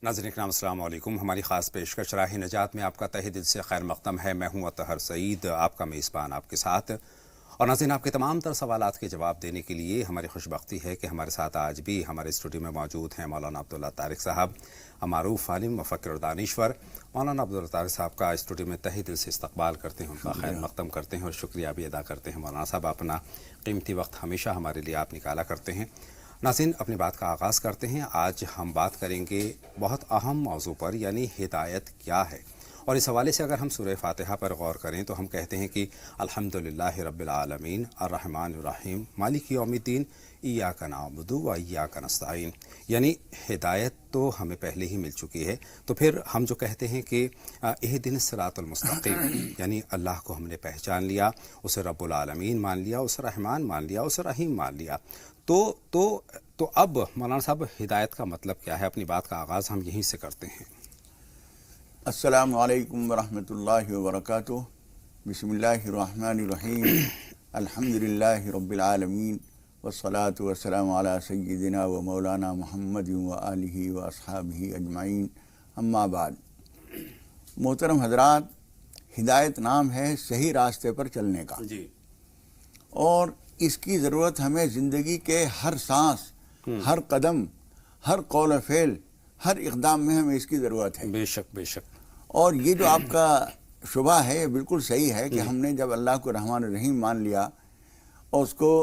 ناظرین اکرام السلام علیکم. ہماری خاص پیشکش راہ نجات میں آپ کا تہہ دل سے خیر مقدم ہے. میں ہوں اطہر سعید، آپ کا میزبان آپ کے ساتھ. اور ناظرین، آپ کے تمام تر سوالات کے جواب دینے کے لیے ہماری خوش بختی ہے کہ ہمارے ساتھ آج بھی ہمارے اسٹوڈیو میں موجود ہیں مولانا عبداللہ طارق صاحب، معروف عالم، مفکر اور دانشور. مولانا عبداللہ طارق صاحب کا اسٹوڈیو میں تہہ دل سے استقبال کرتے ہیں، ان کا خیر مقدم کرتے ہیں اور شکریہ بھی ادا کرتے ہیں. مولانا صاحب، اپنا قیمتی وقت ہمیشہ ہمارے لیے آپ نکالا کرتے ہیں. ناظرین، اپنی بات کا آغاز کرتے ہیں. آج ہم بات کریں گے بہت اہم موضوع پر، یعنی ہدایت کیا ہے. اور اس حوالے سے اگر ہم سورہ فاتحہ پر غور کریں تو ہم کہتے ہیں کہ الحمدللہ رب العالمین الرحمن الرحیم مالک یوم الدین ایاک نعبد و ایاک نستعین. یعنی ہدایت تو ہمیں پہلے ہی مل چکی ہے. تو پھر ہم جو کہتے ہیں کہ اہدنا الصراط المستقیم، یعنی اللہ کو ہم نے پہچان لیا، اسے رب العالمین مان لیا، اسے رحمان مان لیا، اسے رحیم مان لیا. تو اب مولانا صاحب، ہدایت کا مطلب کیا ہے؟ اپنی بات کا آغاز ہم یہیں سے کرتے ہیں. السلام علیکم ورحمۃ اللہ وبرکاتہ. بسم اللہ الرحمن الرحیم. الحمدللہ رب العالمین والصلاة والسلام علی سیدنا و مولانا محمد و آلہ و اصحابہ اجمعین. اما بعد، محترم حضرات، ہدایت نام ہے صحیح راستے پر چلنے کا، جی. اور اس کی ضرورت ہمیں زندگی کے ہر سانس، ہر قدم، ہر قول و فعل، ہر اقدام میں ہمیں اس کی ضرورت ہے. بے شک بے شک. اور یہ جو آپ کا شبہ ہے یہ بالکل صحیح ہے کہ ہم نے جب اللہ کو رحمان الرحیم مان لیا اور اس کو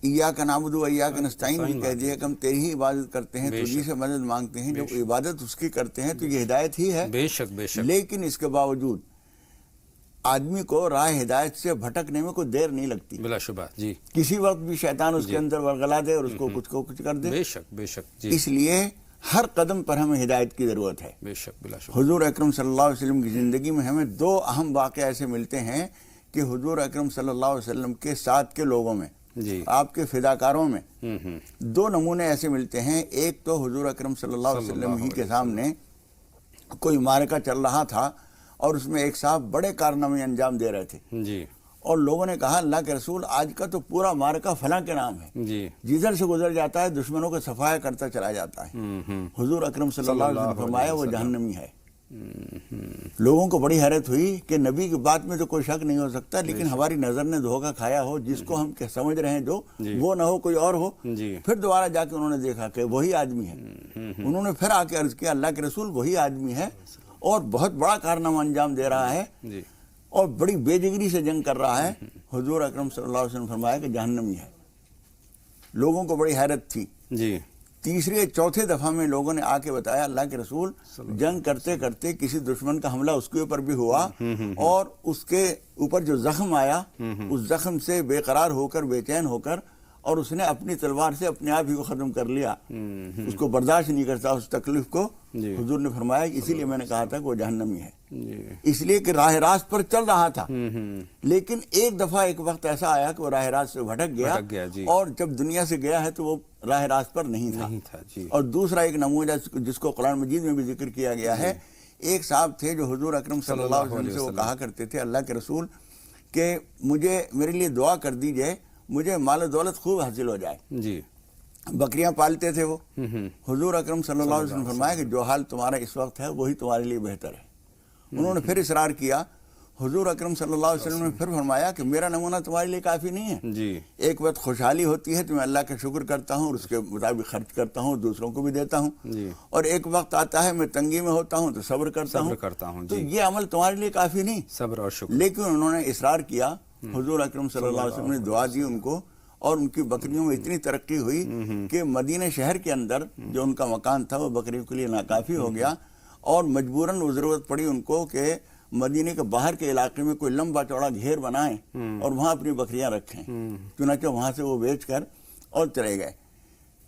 ایاک نعبد و ایاک نستعین بھی کہہ دیا کہ ہم تیری ہی عبادت کرتے ہیں، تجھی سے مدد مانگتے ہیں، جب عبادت اس کی کرتے ہیں تو یہ ہدایت ہی ہے. بے شک بے شک. لیکن اس کے باوجود آدمی کو راہ ہدایت سے بھٹکنے میں کوئی دیر نہیں لگتی. بلا شبہ. جی. کسی وقت بھی شیطان اس کے اندر ورگلا دے اور اس کو کچھ کر دے. بے شک بے شک. جی. اس لیے ہر قدم پر ہمیں ہدایت کی ضرورت ہے. بے شک بلا شبہ. حضور اکرم صلی اللہ علیہ وسلم کی زندگی میں ہمیں دو اہم واقعے ایسے ملتے ہیں کہ حضور اکرم صلی اللہ علیہ وسلم کے ساتھ کے لوگوں میں، جی، آپ کے فداکاروں میں دو نمونے ایسے ملتے ہیں. ایک تو حضور اکرم صلی اللہ علیہ وسلم ہی کے سامنے کوئی معرکہ چل رہا تھا اور اس میں ایک صاحب بڑے کارنامے انجام دے رہے تھے. جی. اور لوگوں نے کہا اللہ کے رسول، آج کا تو پورا معرکہ فلاں کے نام ہے، جی. جدھر سے گزر جاتا ہے دشمنوں کا صفایا کرتا چلا جاتا ہے. حضور اکرم صلی اللہ علیہ وسلم فرمایا وہ جہنمی ہے. لوگوں کو بڑی حیرت ہوئی کہ نبی کی بات میں تو کوئی شک نہیں ہو سکتا، لیکن ہماری نظر نے دھوکہ کھایا ہو، جس کو ہم سمجھ رہے ہیں جو وہ نہ ہو، کوئی اور ہو. پھر دوبارہ جا کے انہوں نے دیکھا کہ وہی آدمی ہے. انہوں نے پھر آ کے عرض کیا اللہ کے رسول وہی آدمی ہے اور بہت بڑا کارنامہ انجام دے رہا ہے اور بڑی بے جگری سے جنگ کر رہا ہے. حضور اکرم صلی اللہ علیہ وسلم فرمایا کہ جہنمی ہے. لوگوں کو بڑی حیرت تھی. جی. تیسرے چوتھے دفعہ میں لوگوں نے آ کے بتایا اللہ کے رسول جنگ کرتے کرتے کسی دشمن کا حملہ اس کے اوپر بھی ہوا اور اس کے اوپر جو زخم آیا اس زخم سے بے قرار ہو کر، بے چین ہو کر، اور اس نے اپنی تلوار سے اپنے آپ ہی کو ختم کر لیا. اس کو برداشت نہیں کرتا اس تکلیف کو. حضور نے فرمایا کہ اسی لیے میں نے کہا تھا کہ وہ جہنمی ہے. اس لیے کہ راہ راست پر چل رہا تھا، لیکن ایک دفعہ ایک وقت ایسا آیا کہ وہ راہ راست سے بھٹک گیا اور جب دنیا سے گیا ہے تو وہ راہ راست پر نہیں تھا. اور دوسرا ایک نمونہ جس کو قرآن مجید میں بھی ذکر کیا گیا ہے، ایک صاحب تھے جو حضور اکرم صلی اللہ علیہ وسلم سے وہ کہا کرتے تھے اللہ کے رسول کہ میرے لیے دعا کر دیجئے، مجھے مال و دولت خوب حاصل ہو جائے. جی. بکریاں پالتے تھے وہ. حضور اکرم صلی اللہ علیہ وسلم فرمایا کہ جو حال تمہارا اس وقت ہے وہی تمہارے لیے بہتر ہے. انہوں نے پھر اصرار کیا. حضور اکرم صلی اللہ علیہ وسلم نے پھر فرمایا کہ میرا نمونہ تمہارے لیے کافی نہیں ہے. جی. ایک وقت خوشحالی ہوتی ہے تو میں اللہ کا شکر کرتا ہوں اور اس کے مطابق خرچ کرتا ہوں، دوسروں کو بھی دیتا ہوں. اور ایک وقت آتا ہے میں تنگی میں ہوتا ہوں تو صبر کرتا ہوں. تو یہ عمل تمہارے لیے کافی نہیں. صبر اور شکر. لیکن انہوں نے اصرار کیا. حضور اکرم صلی اللہ علیہ وسلم نے دعا دی ان کو اور ان کی بکریوں میں اتنی ترقی ہوئی کہ مدینہ شہر کے اندر جو ان کا مکان تھا وہ بکریوں کے لیے ناکافی ہو گیا اور مجبوراً وہ ضرورت پڑی ان کو کہ مدینہ کے باہر کے علاقے میں کوئی لمبا چوڑا گھیر بنائیں اور وہاں اپنی بکریاں رکھیں. چنانچہ وہاں سے وہ بیچ کر اور چلے گئے.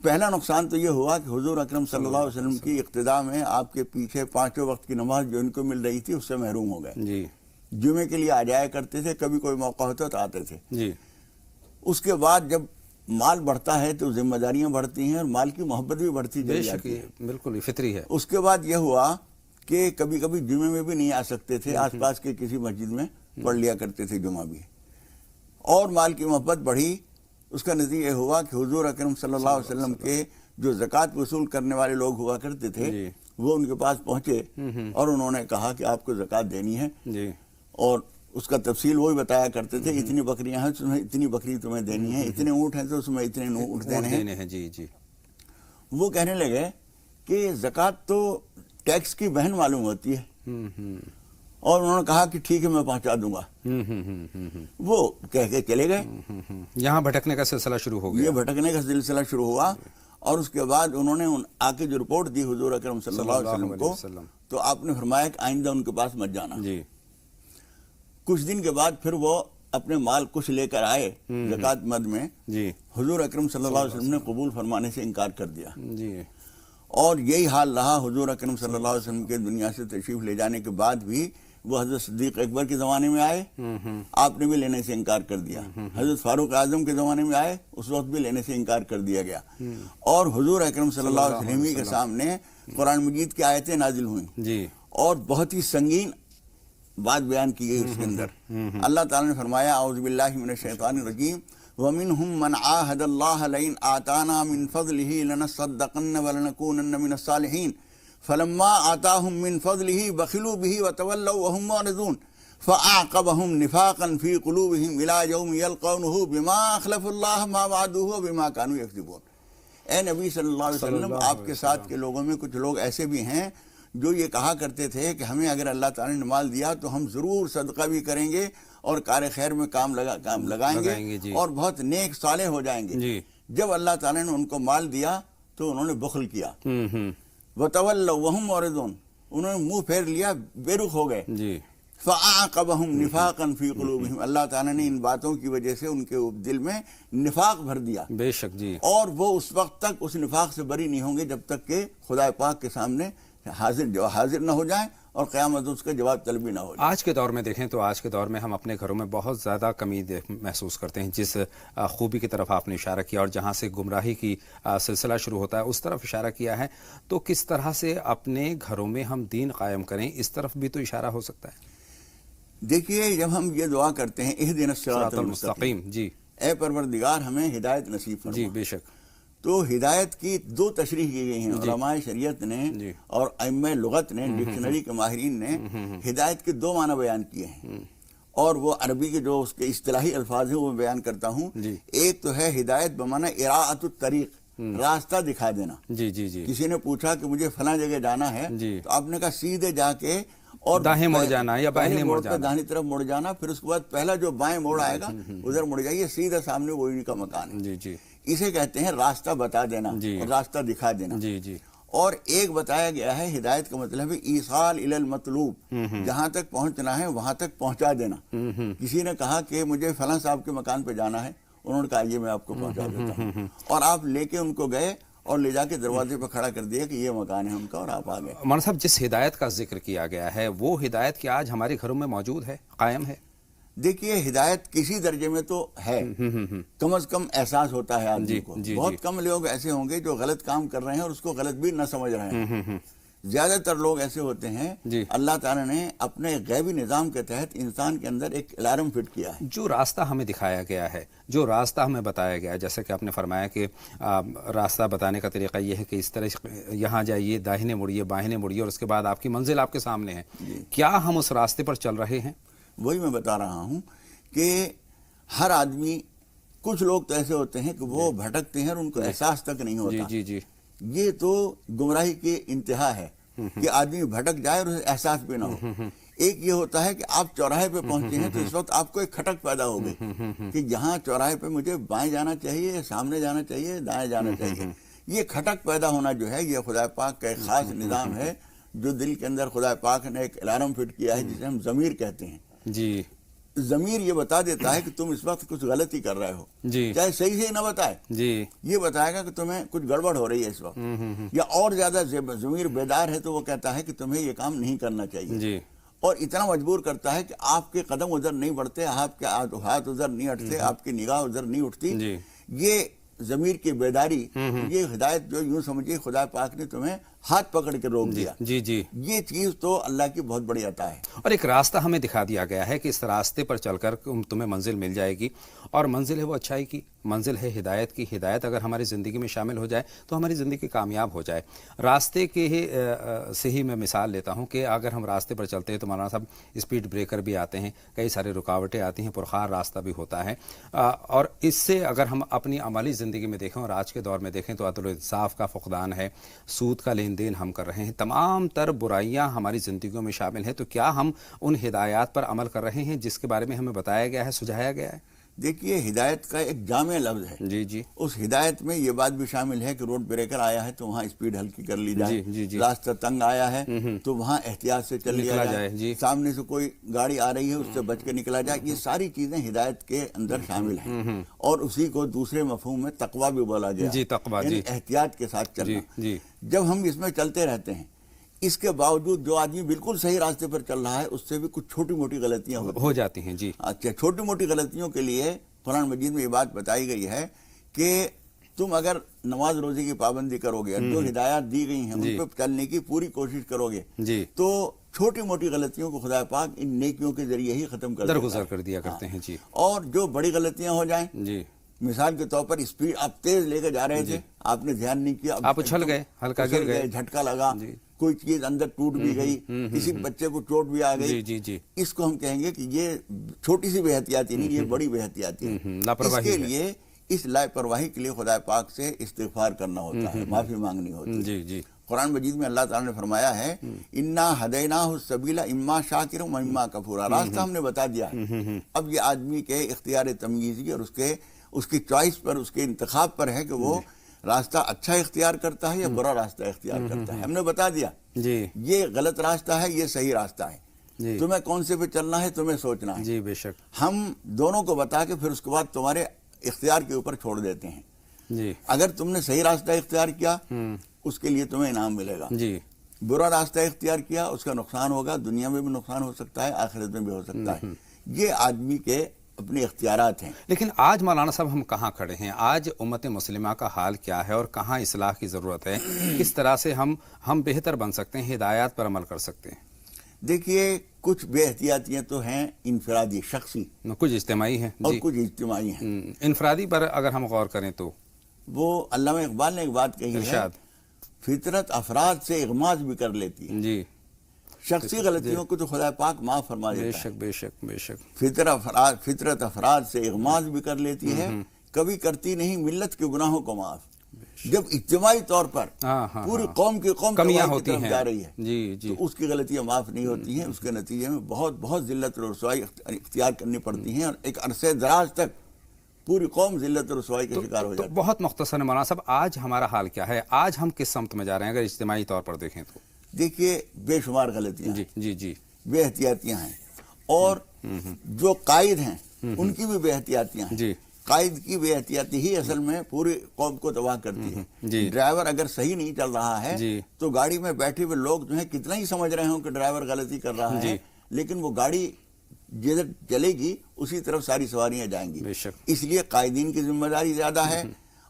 پہلا نقصان تو یہ ہوا کہ حضور اکرم صلی اللہ علیہ وسلم کی اقتداء میں آپ کے پیچھے پانچوں وقت کی نماز جو ان کو مل رہی تھی اس سے محروم ہو گئے. جمعے کے لیے آ جایا کرتے تھے، کبھی کوئی موقع ہوتا تو آتے تھے. اس کے بعد جب مال بڑھتا ہے تو ذمہ داریاں بڑھتی ہیں اور مال کی محبت بھی بڑھتی جاتی ہے. بالکل فطری ہے. اس کے بعد یہ ہوا کہ کبھی کبھی جمعے میں بھی نہیں آ سکتے تھے، آس پاس کے کسی مسجد میں پڑھ لیا کرتے تھے جمعہ بھی. اور مال کی محبت بڑھی. اس کا نتیجہ یہ ہوا کہ حضور اکرم صلی اللہ علیہ وسلم کے جو زکوٰۃ وصول کرنے والے لوگ ہوا کرتے تھے وہ ان کے پاس پہنچے اور انہوں نے کہا کہ آپ کو زکوٰۃ دینی ہے جی اور اس کا تفصیل وہی بتایا کرتے تھے، اتنی بکریاں ہیں تمہیں اتنی بکری تمہیں دینی ہے، اتنے اونٹ ہیں تو اس میں اتنے اونٹ دینے ہیں. جی جی. وہ کہنے لگے کہ زکوٰۃ تو ٹیکس کی بہن معلوم ہوتی ہے، اور انہوں نے کہا کہ ٹھیک ہے میں پہنچا دوں گا. وہ کہہ کے چلے گئے. یہاں بھٹکنے کا سلسلہ شروع ہو گیا. یہ بھٹکنے کا سلسلہ شروع ہوا، اور اس کے بعد انہوں نے آ کے جو رپورٹ دی حضور اکرم صلی اللہ علیہ وسلم کو، تو آپ نے فرمایا کہ آئندہ ان کے پاس مت جانا. جی. کچھ دن کے بعد پھر وہ اپنے مال کچھ لے کر آئے زکوٰۃ مد میں. جی. حضور اکرم صلی اللہ علیہ وسلم نے قبول فرمانے سے انکار کر دیا. جی. اور یہی حال رہا حضور اکرم صلی اللہ علیہ وسلم کے دنیا سے تشریف لے جانے کے بعد بھی. وہ حضرت صدیق اکبر کے زمانے میں آئے، آپ نے بھی لینے سے انکار کر دیا. حضرت فاروق اعظم کے زمانے میں آئے، اس وقت بھی لینے سے انکار کر دیا گیا. اور حضور اکرم صلی اللہ علیہ وسلم کے سامنے قرآن مجید کی آیتیں نازل ہوئیں. جی. اور بہت ہی سنگین بات بیان کی گئی اس کے اندر. اللہ تعالیٰ نے فرمایا اعوذ باللہ من الشیطان الرجیم وَمِنْهُمْ مَنْ عَاهَدَ اللَّهَ لَئِنْ آتَانَا مِنْ فَضْلِهِ لَنَصَّدَّقَنَّ وَلَنَكُونَنَّ مِنَ الصَّالِحِينَ فَلَمَّا آتَاهُمْ مِنْ فَضْلِهِ بَخِلُوا بِهِ وَتَوَلَّوْا وَهُمْ مُعْرِضُونَ فَأَعْقَبَهُمْ نِفَاقًا فِي قُلُوبِهِمْ إِلَى يَوْمِ يَلْقَوْنَهُ بِمَا أَخْلَفُوا اللَّهَ مَا وَعَدُوهُ وَبِمَا كَانُوا يَكْذِبُونَ. اے نبی صلی اللہ علیہ وسلم، آپ کے ساتھ کے لوگوں میں کچھ لوگ ایسے بھی ہیں جو یہ کہا کرتے تھے کہ ہمیں اگر اللہ تعالیٰ نے مال دیا تو ہم ضرور صدقہ بھی کریں گے اور کار خیر میں کام لگائیں گے اور بہت نیک صالح ہو جائیں گے. جب اللہ تعالیٰ نے ان کو مال دیا تو انہوں نے بخل کیا. وَتَوَلَّوْا وَهُمْ مُعْرِضُونَ، انہوں نے منہ پھیر لیا، بے رخ ہو گئے. فَأَعْقَبَهُمْ نِفَاقًا فِي قُلُوبِهِمْ، اللہ تعالیٰ نے ان باتوں کی وجہ سے ان کے دل میں نفاق بھر دیا. بے شک. جی. اور وہ اس وقت تک اس نفاق سے بری نہیں ہوں گے جب تک کہ خدا پاک کے سامنے حاضر نہ ہو جائیں اور قیامت اس کا جواب طلبی نہ ہو جائے. آج کے دور میں دیکھیں تو آج کے دور میں ہم اپنے گھروں میں بہت زیادہ کمی محسوس کرتے ہیں. جس خوبی کی طرف آپ نے اشارہ کیا اور جہاں سے گمراہی کی سلسلہ شروع ہوتا ہے اس طرف اشارہ کیا ہے، تو کس طرح سے اپنے گھروں میں ہم دین قائم کریں، اس طرف بھی تو اشارہ ہو سکتا ہے. دیکھیے، جب ہم یہ دعا کرتے ہیں اہدنا الصراط المستقیم، جی، اے پروردگار ہمیں ہدایت نصیب فرما. جی بے شک. تو ہدایت کی دو تشریح کی گئی ہیں علماء شریعت نے اور ائمہ لغت نے، ڈکشنری کے ماہرین نے ہدایت کے دو معنی بیان کیے ہیں، اور وہ عربی کے جو اس کے اصطلاحی الفاظ ہیں وہ بیان کرتا ہوں. ایک تو ہے ہدایت بمعنی اراءۃ الطریق، راستہ دکھا دینا. جی جی جی. کسی نے پوچھا کہ مجھے فلاں جگہ جانا ہے تو آپ نے کہا سیدھے جا کے اور داہنے مڑ جانا یا بائیں مڑ جانا، داہنی طرف مڑ جانا، پھر اس کے بعد پہلا جو بائیں موڑ آئے گا ادھر مڑ جائیے، سیدھا سامنے وہی کا مکان ہے. جی جی. اسے کہتے ہیں راستہ بتا دینا اور راستہ دکھا دینا. جی جی. اور ایک بتایا گیا ہے ہدایت کا مطلب ہے ایصال الی المطلوب، جہاں تک پہنچنا ہے وہاں تک پہنچا دینا. کسی نے کہا کہ مجھے فلاں صاحب کے مکان پہ جانا ہے، انہوں نے کہا یہ میں آپ کو پہنچا دیتا ہوں، اور آپ لے کے ان کو گئے اور لے جا کے دروازے پہ کھڑا کر دیا کہ یہ مکان ہے ان کا، اور آپ آ گئے. مولانا صاحب، جس ہدایت کا ذکر کیا گیا ہے وہ ہدایت کیا آج ہمارے گھروں میں موجود ہے، قائم ہے؟ دیکھیے، ہدایت کسی درجے میں تو ہے، کم از کم احساس ہوتا ہے آدمی کو. بہت کم لوگ ایسے ہوں گے جو غلط کام کر رہے ہیں اور اس کو غلط بھی نہ سمجھ رہے ہیں. زیادہ تر لوگ ایسے ہوتے ہیں. اللہ تعالیٰ نے اپنے غیبی نظام کے تحت انسان کے اندر ایک الارم فٹ کیا ہے. جو راستہ ہمیں دکھایا گیا ہے، جو راستہ ہمیں بتایا گیا ہے، جیسے کہ آپ نے فرمایا کہ راستہ بتانے کا طریقہ یہ ہے کہ اس طرح یہاں جائیے، داہنے مڑیے، بائیں مڑیے، اور اس کے بعد آپ کی منزل آپ کے سامنے ہے. کیا ہم اس راستے پر چل رہے ہیں؟ وہی میں بتا رہا ہوں کہ ہر آدمی، کچھ لوگ تو ایسے ہوتے ہیں کہ وہ بھٹکتے ہیں اور ان کو احساس تک نہیں ہوتا. جی جی. یہ تو گمراہی کی انتہا ہے کہ آدمی بھٹک جائے اور اسے احساس بھی نہ ہو. ایک یہ ہوتا ہے کہ آپ چوراہے پہ پہنچے ہیں تو اس وقت آپ کو ایک کھٹک پیدا ہو گئی کہ یہاں چوراہے پہ مجھے بائیں جانا چاہیے، سامنے جانا چاہیے، دائیں جانا چاہیے. یہ کھٹک پیدا ہونا جو ہے یہ خدا پاک کا ایک خاص نظام ہے جو دل کے اندر خدا پاک نے ایک الارم فٹ کیا ہے جسے ہم ضمیر کہتے ہیں. جی. ضمیر یہ بتا دیتا ہے کہ تم اس وقت کچھ غلطی کر رہے ہو، چاہے صحیح سے ہی نہ بتائے. جی. یہ بتائے گا کہ تمہیں کچھ گڑبڑ ہو رہی ہے اس وقت، یا اور زیادہ ضمیر بیدار ہے تو وہ کہتا ہے کہ تمہیں یہ کام نہیں کرنا چاہیے، اور اتنا مجبور کرتا ہے کہ آپ کے قدم ادھر نہیں بڑھتے، آپ کے ہاتھ ادھر نہیں ہٹتے، آپ کی نگاہ ادھر نہیں اٹھتی. یہ ضمیر کی بیداری، یہ ہدایت جو یوں سمجھیے خدا پاک نے تمہیں ہاتھ پکڑ کے روک دیا. جی جی. یہ چیز تو اللہ کی بہت بڑی عطا ہے. اور ایک راستہ ہمیں دکھا دیا گیا ہے کہ اس راستے پر چل کر تمہیں منزل مل جائے گی، اور منزل ہے وہ اچھائی کی، منزل ہے ہدایت کی. ہدایت اگر ہماری زندگی میں شامل ہو جائے تو ہماری زندگی کامیاب ہو جائے. راستے کے سے ہی میں مثال لیتا ہوں کہ اگر ہم راستے پر چلتے ہیں تو مولانا صاحب اسپیڈ بریکر بھی آتے ہیں، کئی سارے رکاوٹیں آتی ہیں، پرخار راستہ بھی ہوتا ہے. اور اس سے اگر ہم اپنی عملی زندگی میں دیکھیں اور آج کے دور میں دیکھیں تو عدل و انصاف کا فقدان ہے، سود کا لین دین ہم کر رہے ہیں، تمام تر برائیاں ہماری زندگیوں میں شامل ہیں. تو کیا ہم ان ہدایات پر عمل کر رہے ہیں جس کے بارے میں ہمیں بتایا گیا ہے، سجھایا گیا ہے؟ دیکھیے ہدایت کا ایک جامع لفظ ہے. جی جی. اس ہدایت میں یہ بات بھی شامل ہے کہ روڈ بریکر آیا ہے تو وہاں اسپیڈ ہلکی کر لی جائے. جی جی. راستہ تنگ آیا ہے تو وہاں احتیاط سے چل لیا جائے. جی. سامنے سے کوئی گاڑی آ رہی ہے اس سے بچ کے نکلا جائے. یہ ساری چیزیں ہدایت کے اندر شامل ہیں، اور اسی کو دوسرے مفہوم میں تقویٰ بھی بولا گیا. جی تقویٰ. یعنی احتیاط کے ساتھ چلنا. جی. جب ہم اس میں چلتے رہتے ہیں، اس کے باوجود جو آدمی بالکل صحیح راستے پر چل رہا ہے اس سے بھی کچھ چھوٹی موٹی غلطیاں ہو جاتی ہیں. جی. اچھا، چھوٹی موٹی غلطیوں کے لیے قرآن مجید میں یہ بات بتائی گئی ہے کہ تم اگر نماز روزے کی پابندی کرو گے، جو ہدایات دی گئی ہیں ان پہ چلنے کی پوری کوشش کرو گے، تو چھوٹی موٹی غلطیوں کو خدا پاک ان نیکیوں کے ذریعے ہی ختم درگزر کر دیا کرتے ہیں. جی. اور جو بڑی غلطیاں ہو جائیں، جی، مثال کے طور پر اسپیڈ آپ تیز لے کے جا رہے تھے، آپ نے دھیان نہیں کیا، آپ اچھل گئے، ہلکا گر گئے، جھٹکا لگا، کوئی چیز اندر ٹوٹ بھی گئی، کسی بچے کو چوٹ بھی آ گئی. جی. اس کو ہم کہیں گے کہ یہ چھوٹی سی بے احتیاطی نہیں، یہ بڑی بے احتیاطی ہے. اس کے لیے، اس لاپرواہی کے لیے خدا پاک سے استغفار کرنا ہوتا ہے، معافی مانگنی ہوتی ہے. جی. قرآن مجید میں اللہ تعالیٰ نے فرمایا ہے انا ہدیناہ السبیل اما شاکرا و اما کفورا. راستہ ہم نے بتا دیا ہے. اب یہ آدمی کے اختیار تمیزی اور اس کی چوائس پر، اس کے انتخاب پر ہے کہ وہ راستہ اچھا اختیار کرتا ہے یا برا راستہ اختیار کرتا ہے. ہم نے بتا دیا یہ غلط راستہ ہے، یہ صحیح راستہ ہے. تمہیں کون سے پہ چلنا ہے تمہیں سوچنا ہے. جی بے شک. ہم دونوں کو بتا کے پھر اس کے بعد تمہارے اختیار کے اوپر چھوڑ دیتے ہیں. جی. اگر تم نے صحیح راستہ اختیار کیا اس کے لیے تمہیں انعام ملے گا. جی. برا راستہ اختیار کیا اس کا نقصان ہوگا، دنیا میں بھی نقصان ہو سکتا ہے، آخرت میں بھی ہو سکتا ہے. یہ آدمی کے اپنے اختیارات ہیں. لیکن آج مولانا صاحب ہم کہاں کھڑے ہیں؟ آج امت مسلمہ کا حال کیا ہے اور کہاں اصلاح کی ضرورت ہے؟ کس طرح سے ہم بہتر بن سکتے ہیں، ہدایات پر عمل کر سکتے ہیں؟ دیکھیے کچھ بے احتیاطیاں تو ہیں انفرادی، شخصی، کچھ اجتماعی ہیں اور کچھ اجتماعی ہیں. انفرادی پر اگر ہم غور کریں تو وہ علامہ اقبال نے ایک بات کہی ہے، فطرت افراد سے اغماض بھی کر لیتی ہے. جی. شخصی غلطیوں کو تو خدا پاک معاف فرما دیتا ہے. بے شک بے شک بے شک. فطرت افراد سے اغماض بھی کر لیتی ہے، کبھی کرتی نہیں ملت کے گناہوں کو معاف. جب اجتماعی طور پر پوری قوم کی کمیاں ہوتی ہیں جا رہی ہے جی تو اس کی غلطیاں معاف نہیں ہوتی ہیں. اس کے نتیجے میں بہت بہت ذلت و رسوائی اختیار کرنی پڑتی ہیں، اور ایک عرصے دراز تک پوری قوم ذلت و رسوائی کا شکار ہو جاتی ہے. بہت مختصر مولانا صاحب، آج ہمارا حال کیا ہے؟ آج ہم کس سمت میں جا رہے ہیں اگر اجتماعی طور پر دیکھیں تو؟ دیکھیے بے شمار غلطیاں، جی بے احتیاطیاں ہیں، اور جو قائد ہیں ان کی بھی بے احتیاطیاں ہیں. جی. قائد کی بے احتیاطی ہی اصل میں پوری قوم کو تباہ کرتی ہے. ڈرائیور اگر صحیح نہیں چل رہا ہے تو گاڑی میں بیٹھے ہوئے لوگ جو ہیں کتنا ہی سمجھ رہے ہوں کہ ڈرائیور غلطی کر رہا ہے، لیکن وہ گاڑی جدھر چلے گی اسی طرف ساری سواریاں جائیں گی. اس لیے قائدین کی ذمہ داری زیادہ ہے،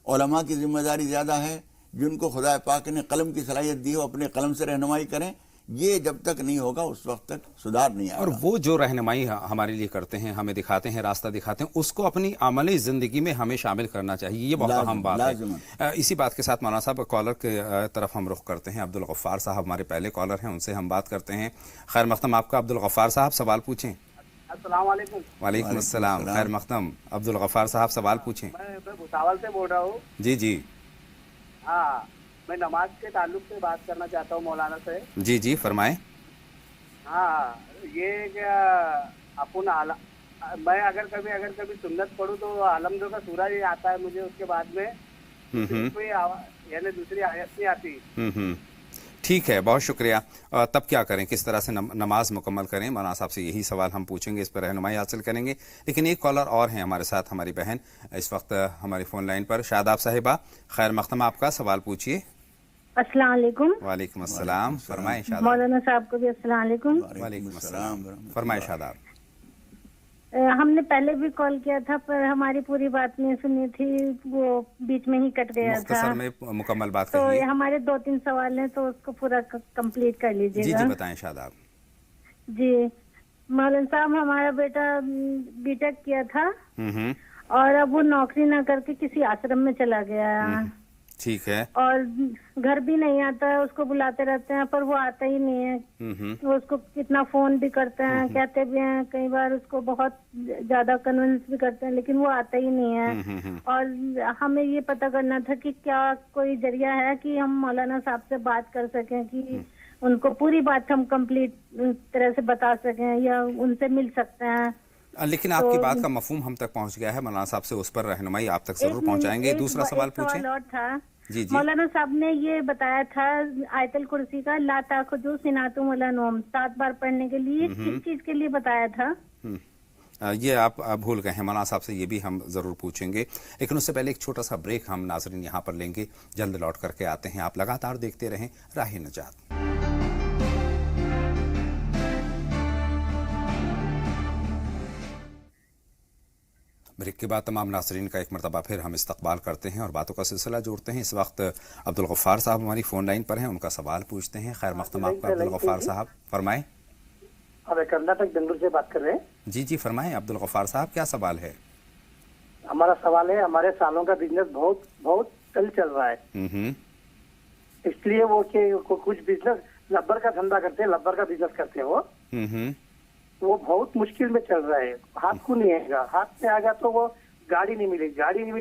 علماء کی ذمہ داری زیادہ ہے. جن کو خدا پاک نے قلم کی صلاحیت دی ہو اپنے قلم سے رہنمائی کریں. یہ جب تک نہیں ہوگا اس وقت تک سدھار نہیں آئے گا. اور وہ جو رہنمائی ہمارے لیے کرتے ہیں، ہمیں دکھاتے ہیں، راستہ دکھاتے ہیں، اس کو اپنی عملی زندگی میں ہمیں شامل کرنا چاہیے. یہ بہت اہم بات ہے. اسی بات کے ساتھ مولانا صاحب کالر کے طرف ہم رخ کرتے ہیں. عبدالغفار صاحب ہمارے پہلے کالر ہیں، ان سے ہم بات کرتے ہیں. خیر مقدم آپ کا. عبدالغفار صاحب سوال پوچھیں. السلام علیکم. وعلیکم السلام. خیر مقدم عبدالغفار صاحب سوال پوچھیں. میں بھساول سے بول رہا ہوں. جی. ہاں، میں نماز کے تعلق سے بات کرنا چاہتا ہوں مولانا سے. جی فرمائیں. ہاں، یہ کیا میں اگر کبھی سنت پڑھوں تو الحمد کا سورہ ہی آتا ہے مجھے، اس کے بعد میں یعنی دوسری آیت نہیں آتی. ٹھیک ہے، بہت شکریہ. تب کیا کریں، کس طرح سے نماز مکمل کریں؟ مولانا صاحب سے یہی سوال ہم پوچھیں گے، اس پر رہنمائی حاصل کریں گے. لیکن ایک کالر اور ہیں ہمارے ساتھ، ہماری بہن اس وقت ہماری فون لائن پر. شاداب صاحبہ خیر مقدم، آپ کا سوال پوچھیے. السلام علیکم. وعلیکم السلام. فرمائیں شاداب. مولانا صاحب کو بھی السلام علیکم. وعلیکم السلام. فرمائیں شاداب. ہم نے پہلے بھی کال کیا تھا پر ہماری پوری بات نہیں سنی تھی, وہ بیچ میں ہی کٹ گیا تھا. مختصر میں مکمل بات تو کہیے. ہمارے 2-3 سوال ہیں تو اس کو پورا کمپلیٹ کر لیجیے جی گا. جی بتائیں شاداب. جی مولانا صاحب, ہمارا بیٹا بی ٹیک کیا تھا اور اب وہ نوکری نہ کر کے کسی آشرم میں چلا گیا, ٹھیک ہے. اور گھر بھی نہیں آتا ہے, اس کو بلاتے رہتے ہیں پر وہ آتا ہی نہیں ہے. وہ اس کو کتنا فون بھی کرتے ہیں, کہتے بھی ہیں, کئی بار اس کو بہت زیادہ کنونس بھی کرتے ہیں لیکن وہ آتا ہی نہیں ہے. اور ہمیں یہ پتہ کرنا تھا کہ کیا کوئی ذریعہ ہے کہ ہم مولانا صاحب سے بات کر سکیں کہ ان کو پوری بات ہم کمپلیٹ طرح سے بتا سکیں یا ان سے مل سکتے ہیں. لیکن آپ کی بات کا مفہوم ہم تک پہنچ گیا ہے, مولانا صاحب سے اس پر رہنمائی آپ تک ضرور پہنچائیں گے. دوسرا سوال پوچھیں. سوال اور تھا. جی جی. مولانا صاحب نے یہ بتایا تھا آیت الکرسی کا لا تاخذو سنۃ ولا نوم 7 بار پڑھنے کے لیے, کس چیز کے لیے بتایا تھا؟ یہ آپ بھول گئے ہیں. مولانا صاحب سے یہ بھی ہم ضرور پوچھیں گے, لیکن اس سے پہلے ایک چھوٹا سا بریک ہم ناظرین یہاں پر لیں گے. جلد لوٹ کر کے آتے ہیں. آپ لگاتار دیکھتے رہیں راہ نجات. بریک کے بعد تمام ناظرین کا ایک مرتبہ پھر ہم استقبال کرتے ہیں اور باتوں کا سلسلہ جوڑتے ہیں. اس وقت عبدالغفار صاحب ہماری فون لائن پر ہیں, ان کا سوال پوچھتے ہیں. خیر مقدم آپ کا عبدالغفار صاحب, فرمائیں. کرناٹک بنگلور سے بات کر رہے ہیں. جی جی فرمائیں عبدالغفار صاحب, کیا سوال ہے؟ ہمارا سوال ہے, ہمارے سالوں کا بزنس بہت چل رہا ہے, اس لیے وہ کہ کچھ بزنس لبر کا دھندا کرتے ہیں, لبر کا بزنس کرتے ہیں, وہ بہت مشکل میں چل رہا ہے. ہاتھ کو نہیں آئے گا, ہاتھ میں آ گیا تو وہ گاڑی نہیں ملے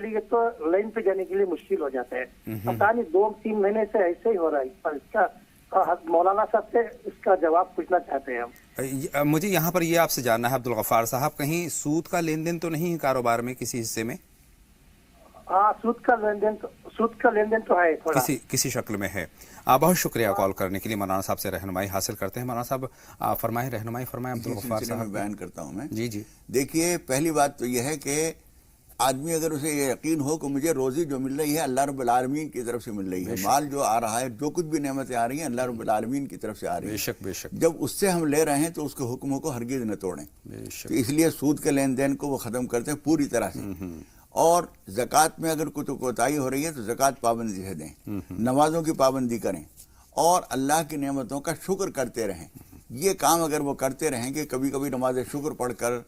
گی تو لائن پہ جانے کے لیے مشکل ہو جاتا ہے. پتا نہیں 2-3 مہینے سے ایسے ہی ہو رہا ہے. پر اس کا مولانا صاحب سے اس کا جواب پوچھنا چاہتے ہیں ہم. مجھے یہاں پر یہ آپ سے جاننا ہے عبدالغفار صاحب, کہیں سود کا لین دین تو نہیں ہے کاروبار میں کسی حصے میں؟ ہاں, سود کا لین دین تو ہے تھوڑا, کسی شکل میں ہے. بہت شکریہ کال کرنے کے لیے. مولانا صاحب سے رہنمائی حاصل کرتے ہیں. مولانا صاحب فرمائیں, رہنمائی فرمائیں عبدالغفار صاحب. بیان کرتا ہوں میں. جی جی. دیکھیے, پہلی بات تو یہ ہے کہ آدمی اگر اسے یہ یقین ہو کہ مجھے روزی جو مل رہی ہے اللہ رب العالمین کی طرف سے مل رہی ہے, مال جو آ رہا ہے, جو کچھ بھی نعمتیں آ رہی ہیں اللہ رب العالمین کی طرف سے آ رہی ہیں, بے شک بے شک, جب اس سے ہم لے رہے ہیں تو اس کے حکموں کو ہرگز نہ توڑیں. تو اس لیے سود کے لین دین کو وہ ختم کرتے ہیں پوری طرح سے. اور زکوٰۃ میں اگر کوئی کوتاہی ہو رہی ہے تو زکوٰۃ پابندی سے دیں, نمازوں کی پابندی کریں اور اللہ کی نعمتوں کا شکر کرتے رہیں. یہ کام اگر وہ کرتے رہیں کہ کبھی کبھی نماز شکر پڑھ کر,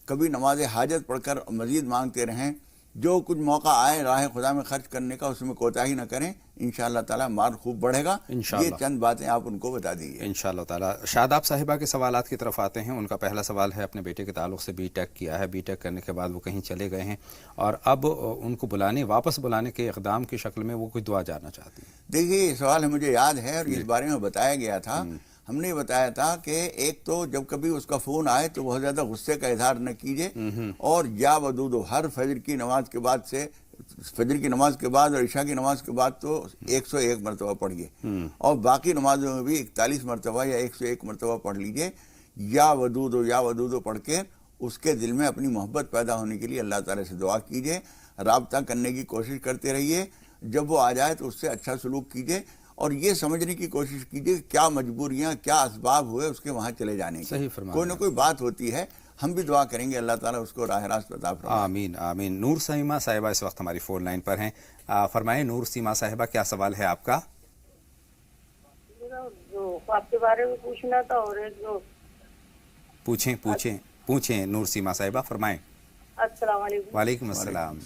کبھی نماز حاجت پڑھ کر مزید مانگتے رہیں, جو کچھ موقع آئے راہ خدا میں خرچ کرنے کا اس میں کوتاہی نہ کریں, انشاءاللہ تعالیٰ مال خوب بڑھے گا. یہ چند باتیں آپ ان کو بتا دیجیے انشاءاللہ تعالیٰ. شاداب صاحبہ کے سوالات کی طرف آتے ہیں. ان کا پہلا سوال ہے, اپنے بیٹے کے تعلق سے بی ٹیک کیا ہے, بی ٹیک کرنے کے بعد وہ کہیں چلے گئے ہیں اور اب ان کو واپس بلانے کے اقدام کی شکل میں وہ کوئی دعا جاننا چاہتی ہیں. دیکھیے, یہ سوال مجھے یاد ہے اور اس بارے میں بتایا گیا تھا. ہم نے بتایا تھا کہ ایک تو جب کبھی اس کا فون آئے تو بہت زیادہ غصے کا اظہار نہ کیجیے, اور یا ودودو ہر فجر کی نماز کے بعد سے, فجر کی نماز کے بعد اور عشاء کی نماز کے بعد تو 101 مرتبہ پڑھیے, اور باقی نمازوں میں بھی 41 مرتبہ یا 101 مرتبہ پڑھ لیجیے. یا ودودو پڑھ کے اس کے دل میں اپنی محبت پیدا ہونے کے لیے اللہ تعالیٰ سے دعا کیجیے, رابطہ کرنے کی کوشش کرتے رہیے. جب وہ آ جائے تو اس سے اچھا سلوک کیجیے, اور یہ سمجھنے کی کوشش کیجیے کہ کیا مجبوریاں, کیا اسباب ہوئے اس کے وہاں چلے جانے کے. کوئی نہ کوئی بات ہوتی ہے, ہم بھی دعا کریں گے اللہ تعالیٰ اس کو راہ راست عطا فرمائے. آمین آمین. نور سیمہ صاحبہ اس وقت ہماری فون لائن پر ہیں. فرمائیں نور سیمہ صاحبہ, کیا سوال ہے آپ کا؟ جو خواب کے بارے میں پوچھنا تھا, اور ایک جو پوچھیں نور سیمہ صاحبہ, فرمائیں. السلام علیکم. وعلیکم السلام.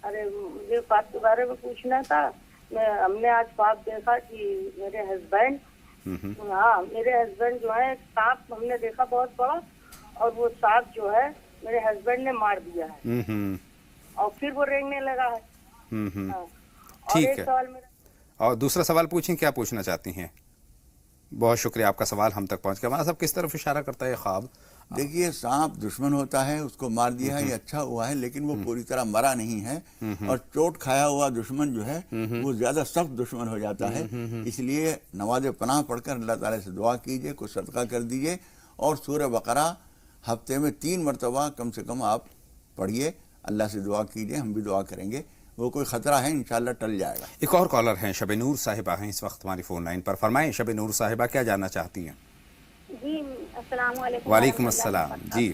ارے مجھے خواب کے بارے میں پوچھنا تھا. ہم نے آج خواب دیکھا کہ میرے ہسبینڈ جو ہے سانپ ہم نے دیکھا بہت بڑا, اور وہ سانپ جو ہے میرے ہسبینڈ نے مار دیا ہے, اور پھر وہ رینگنے لگا ہے. ٹھیک ہے, اور دوسرا سوال پوچھیں, کیا پوچھنا چاہتی ہیں؟ بہت شکریہ, آپ کا سوال ہم تک پہنچ گیا. ہمارا سب کس طرف اشارہ کرتا ہے خواب؟ دیکھیے, سانپ دشمن ہوتا ہے, اس کو مار دیا ہے, یہ اچھا ہوا ہے, لیکن وہ پوری طرح مرا نہیں ہے, اور چوٹ کھایا ہوا دشمن جو ہے وہ زیادہ سخت دشمن ہو جاتا ہے. اس لیے نماز پناہ پڑھ کر اللہ تعالیٰ سے دعا کیجیے, کچھ صدقہ کر دیجیے, اور سورہ بقرہ ہفتے میں 3 مرتبہ کم سے کم آپ پڑھیے, اللہ سے دعا کیجیے, ہم بھی دعا کریں گے. وہ کوئی خطرہ ہے انشاءاللہ ٹل جائے گا. ایک اور کالر ہیں, شب نور صاحبہ ہیں اس وقت ہماری فون لائن پر. فرمائیں شب نور صاحبہ, کیا جاننا چاہتی ہیں؟ جی السلام علیکم. وعلیکم السلام. جی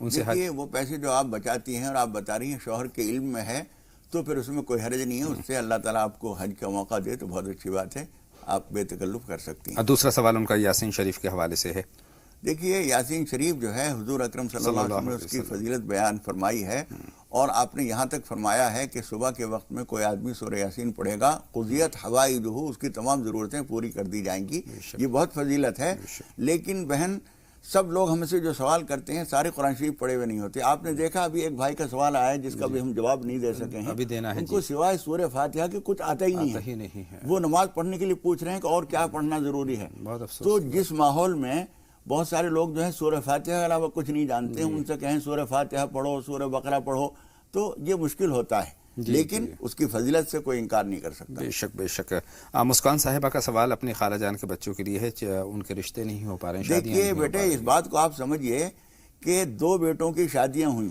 ان سے دیکھیے وہ پیسے جو آپ بچاتی ہیں اور آپ بتا رہی ہیں شوہر کے علم میں ہے تو پھر اس میں کوئی حرج نہیں ہے، اس سے اللہ تعالیٰ آپ کو حج کا موقع دے تو بہت اچھی بات ہے، آپ بے تکلف کر سکتی ہیں۔ دوسرا سوال ان کا یاسین شریف کے حوالے سے ہے۔ دیکھیے یاسین شریف جو ہے حضور اکرم صلی اللہ علیہ وسلم نے اس کی فضیلت بیان فرمائی ہے، اور آپ نے یہاں تک فرمایا ہے کہ صبح کے وقت میں کوئی آدمی سورہ یاسین پڑھے گا قضیت حوائجہ، اس کی تمام ضرورتیں پوری کر دی جائیں گی، یہ بہت فضیلت ہے۔ لیکن بہن سب لوگ ہم سے جو سوال کرتے ہیں سارے قرآن شریف پڑھے ہوئے نہیں ہوتے۔ آپ نے دیکھا ابھی ایک بھائی کا سوال آیا ہے جس کا بھی ہم جواب نہیں دے سکے ہیں، ابھی دینا ہے، ان کو سوائے سورہ فاتحہ کے کچھ آتا ہی نہیں ہے، وہ نماز پڑھنے کے لیے پوچھ رہے ہیں کہ اور کیا پڑھنا ضروری ہے۔ تو جس ماحول میں بہت سارے لوگ جو ہیں سورہ فاتحہ کے علاوہ کچھ نہیں جانتے ہیں، ان سے کہیں سورہ فاتحہ پڑھو، سورہ بقرہ پڑھو، تو یہ مشکل ہوتا ہے، لیکن اس کی فضیلت سے کوئی انکار نہیں کر سکتا۔ بے شک بے شک۔ مسکان صاحبہ کا سوال اپنی خالہ جان کے بچوں کے لیے ہے، ان کے رشتے نہیں ہو پا رہے ہیں۔ دیکھیے بیٹے اس بات کو آپ سمجھیے کہ 2 بیٹوں کی شادیاں ہوئیں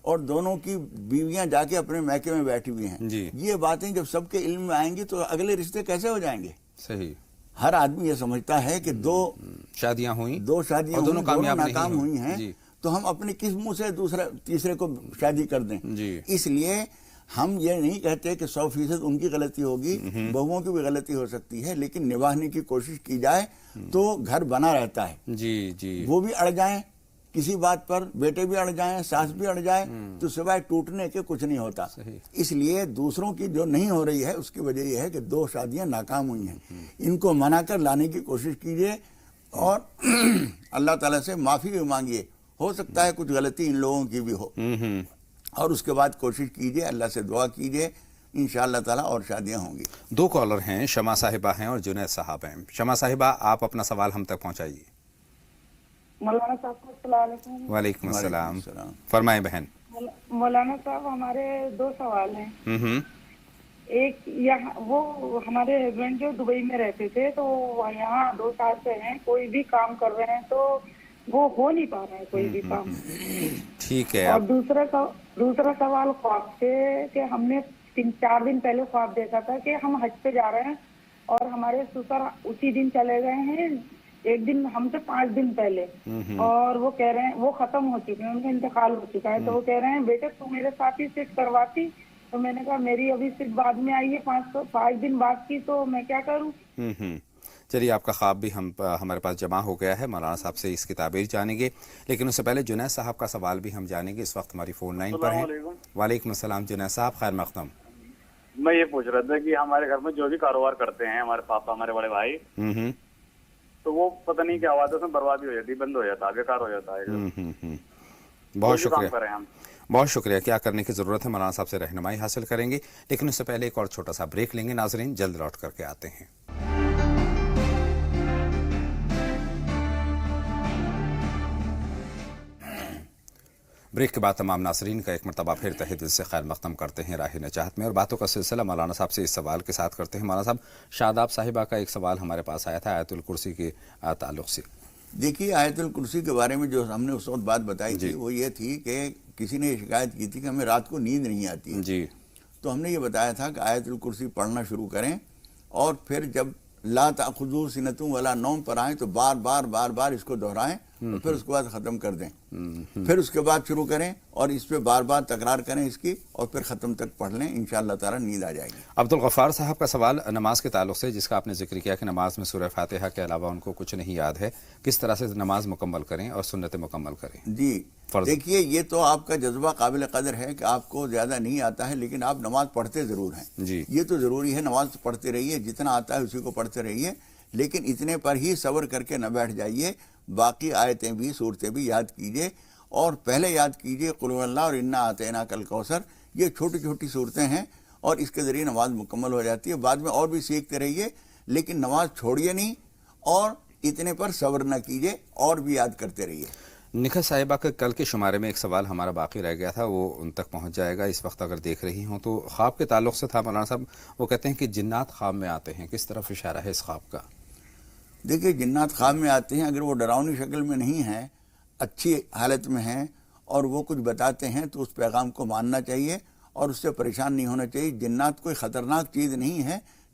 اور دونوں کی بیویاں جا کے اپنے میکے میں بیٹھی ہوئی ہیں، یہ باتیں جب سب کے علم میں آئیں گی تو اگلے رشتے کیسے ہو جائیں گے؟ صحیح، ہر آدمی یہ سمجھتا ہے کہ 2 شادیاں ہوئیں، دونوں ناکام ہوئی ہیں، تو ہم اپنے کس منہ سے تیسرے کو شادی کر دیں؟ اس لیے ہم یہ نہیں کہتے کہ 100% ان کی غلطی ہوگی، بہوؤں کی بھی غلطی ہو سکتی ہے، لیکن نبھانے کی کوشش کی جائے تو گھر بنا رہتا ہے۔ وہ بھی اڑ جائیں کسی بات پر، بیٹے بھی اڑ جائیں، ساس بھی اڑ جائے، تو سوائے ٹوٹنے کے کچھ نہیں ہوتا۔ اس لیے دوسروں کی جو نہیں ہو رہی ہے اس کی وجہ یہ ہے کہ 2 شادیاں ناکام ہوئی ہیں، ان کو منا کر لانے کی کوشش کیجئے اور اللہ تعالیٰ سے معافی بھی مانگیے، ہو سکتا ہے کچھ غلطی ان لوگوں کی بھی ہو، اور اس کے بعد کوشش کیجئے، اللہ سے دعا کیجئے، انشاءاللہ تعالیٰ اور شادیاں ہوں گی۔ 2 کالر ہیں، شمع صاحبہ ہیں اور جنید صاحب ہیں۔ شمع صاحبہ آپ اپنا سوال ہم تک پہنچائیے۔ مولانا صاحب کو السلام علیکم۔ وعلیکم السلام، فرمائیں بہن۔ مولانا صاحب ہمارے 2 سوال ہیں۔ ایک وہ ہمارے ہسبینڈ جو دبئی میں رہتے تھے تو یہاں 2 سال سے ہیں، کوئی بھی کام کر رہے ہیں تو وہ ہو نہیں پا رہا ہے کوئی بھی کام۔ ٹھیک ہے۔ اور دوسرا سوال خواب سے، کہ ہم نے 3-4 دن پہلے خواب دیکھا تھا کہ ہم حج پہ جا رہے ہیں اور ہمارے سسر اسی دن چلے گئے ہیں، ایک دن ہم سے 5 دن پہلے، اور وہ کہہ رہے ہیں وہ ختم ہو چکے ہیں، ان کا انتقال ہو چکا ہے، تو وہ کہہ رہے ہیں بیٹے تو میرے ساتھ ہی سیٹ کرواتی، تو میں نے کہا میری ابھی صرف بعد میں آئی ہے 5 دن بعد کی، تو میں کیا کروں؟ چلیے آپ کا خواب بھی ہمارے پاس جمع ہو گیا ہے، مولانا صاحب سے اس کی تعبیر جانیں گے، لیکن اس سے پہلے جنید صاحب کا سوال بھی ہم جانیں گے، اس وقت ہماری فون لائن پر ہیں۔ وعلیکم السلام جنید صاحب، خیر مقدم۔ میں یہ پوچھ رہا تھا کہ ہمارے گھر میں جو بھی کاروبار کرتے ہیں ہمارے پاپا، ہمارے بڑے بھائی، تو وہ پتہ نہیں کیا ہوا تھا، اس میں بربادی ہو جاتی، بند ہو جاتا ہے، بیکار ہو جاتا ہے۔ بہت شکریہ، بہت شکریہ۔ کیا کرنے کی ضرورت ہے مولانا صاحب سے رہنمائی حاصل کریں گے، لیکن اس سے پہلے ایک اور چھوٹا سا بریک لیں گے۔ ناظرین جلد لوٹ کر کے آتے ہیں۔ بریک کے بعد تمام ناظرین کا ایک مرتبہ پھر تہہ دل سے خیر مقدم کرتے ہیں راہ نجات میں، اور باتوں کا سلسلہ مولانا صاحب سے اس سوال کے ساتھ کرتے ہیں۔ مولانا صاحب، شاداب صاحبہ کا ایک سوال ہمارے پاس آیا تھا آیت الکرسی کے تعلق سے۔ دیکھیے آیت الکرسی کے بارے میں جو ہم نے اس وقت بات بتائی تھی وہ یہ تھی کہ کسی نے یہ شکایت کی تھی کہ ہمیں رات کو نیند نہیں آتی ہے، تو ہم نے یہ بتایا تھا کہ آیت الکرسی پڑھنا شروع کریں، اور پھر جب لا تأخذہ سنۃ ولا نوم پر آئیں تو بار بار اس کو دہرائیں، اور پھر اس کے بعد ختم کر دیں، پھر اس کے بعد شروع کریں اور اس پہ بار بار تکرار کریں اس کی، اور پھر ختم تک پڑھ لیں، انشاءاللہ تعالی نیند آ جائے گی۔ عبدالغفار صاحب کا سوال نماز کے تعلق سے، جس کا آپ نے ذکر کیا کہ نماز میں سورہ فاتحہ کے علاوہ ان کو کچھ نہیں یاد ہے، کس طرح سے نماز مکمل کریں اور سنتیں مکمل کریں؟ جی دیکھیے یہ تو آپ کا جذبہ قابل قدر ہے کہ آپ کو زیادہ نہیں آتا ہے، لیکن آپ نماز پڑھتے ضرور ہیں، یہ تو ضروری ہے، نماز پڑھتے رہیے، جتنا آتا ہے اسی کو پڑھتے رہیے، لیکن اتنے پر ہی صبر کر کے نہ بیٹھ جائیے، باقی آیتیں بھی صورتیں بھی یاد کیجئے، اور پہلے یاد کیجئے قل هو اللہ اور انا اعطیناک الکوثر، یہ چھوٹی چھوٹی صورتیں ہیں اور اس کے ذریعے نماز مکمل ہو جاتی ہے۔ بعد میں اور بھی سیکھتے رہیے، لیکن نماز چھوڑیے نہیں، اور اتنے پر صبر نہ کیجئے، اور بھی یاد کرتے رہیے۔ نکھت صاحبہ کا کل کے شمارے میں ایک سوال ہمارا باقی رہ گیا تھا، وہ ان تک پہنچ جائے گا اس وقت اگر دیکھ رہی ہوں تو۔ خواب کے تعلق سے تھا مولانا صاحب، وہ کہتے ہیں کہ جنات خواب میں آتے ہیں، کس طرف اشارہ ہے اس خواب کا؟ دیکھیے جنات خواب میں آتے ہیں، اگر وہ ڈراؤنی شکل میں نہیں ہیں، اچھی حالت میں ہیں اور وہ کچھ بتاتے ہیں تو اس پیغام کو ماننا چاہیے اور اس سے پریشان نہیں ہونا چاہیے۔ جنات کوئی خطرناک چیز نہیں ہے،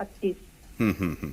25।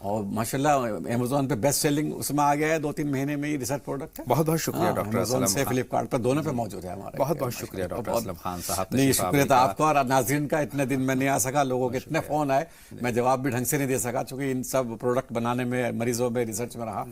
اور ماشاءاللہ Amazon پہ بیسٹ سیلنگ اس میں آ گیا ہے 2-3 مہینے میں یہ ریسرچ پروڈکٹ ہے. بہت بہت شکریہ ڈاکٹر اسلم سے فلپکارٹ پر دونوں پہ موجود ہے ہمارے. بہت بہت شکریہ ڈاکٹر اسلم خان صاحب. نہیں شکریہ تھا آپ کا اور ناظرین کا. اتنے دن میں نہیں آ سکا, لوگوں کے اتنے فون آئے, میں جواب بھی ڈھنگ سے نہیں دے سکا چونکہ ان سب پروڈکٹ بنانے میں, مریضوں میں, ریسرچ میں رہا.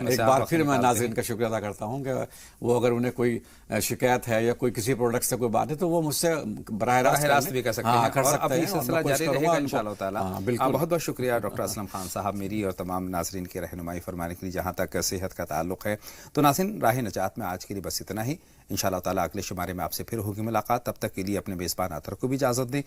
ایک بار پھر میں ناظرین کا شکریہ ادا کرتا ہوں کہ وہ اگر انہیں کوئی شکایت ہے یا کوئی کسی پروڈکٹ سے کوئی بات ہے تو وہ مجھ سے براہ راست بھی کر سکتے ہیں, اور اب یہ سلسلہ جاری رہے گا انشاءاللہ تعالی. بہت بہت شکریہ ڈاکٹر اسلم خان صاحب میری اور تمام ناظرین کی رہنمائی فرمانے کے لیے. جہاں تک صحت کا تعلق ہے تو ناظرین راہ نجات میں آج کے لیے بس اتنا ہی. انشاءاللہ تعالی اگلے شمارے میں آپ سے پھر ہوگی ملاقات. تب تک کے لیے اپنے میزبان اطہر کو بھی اجازت دیں.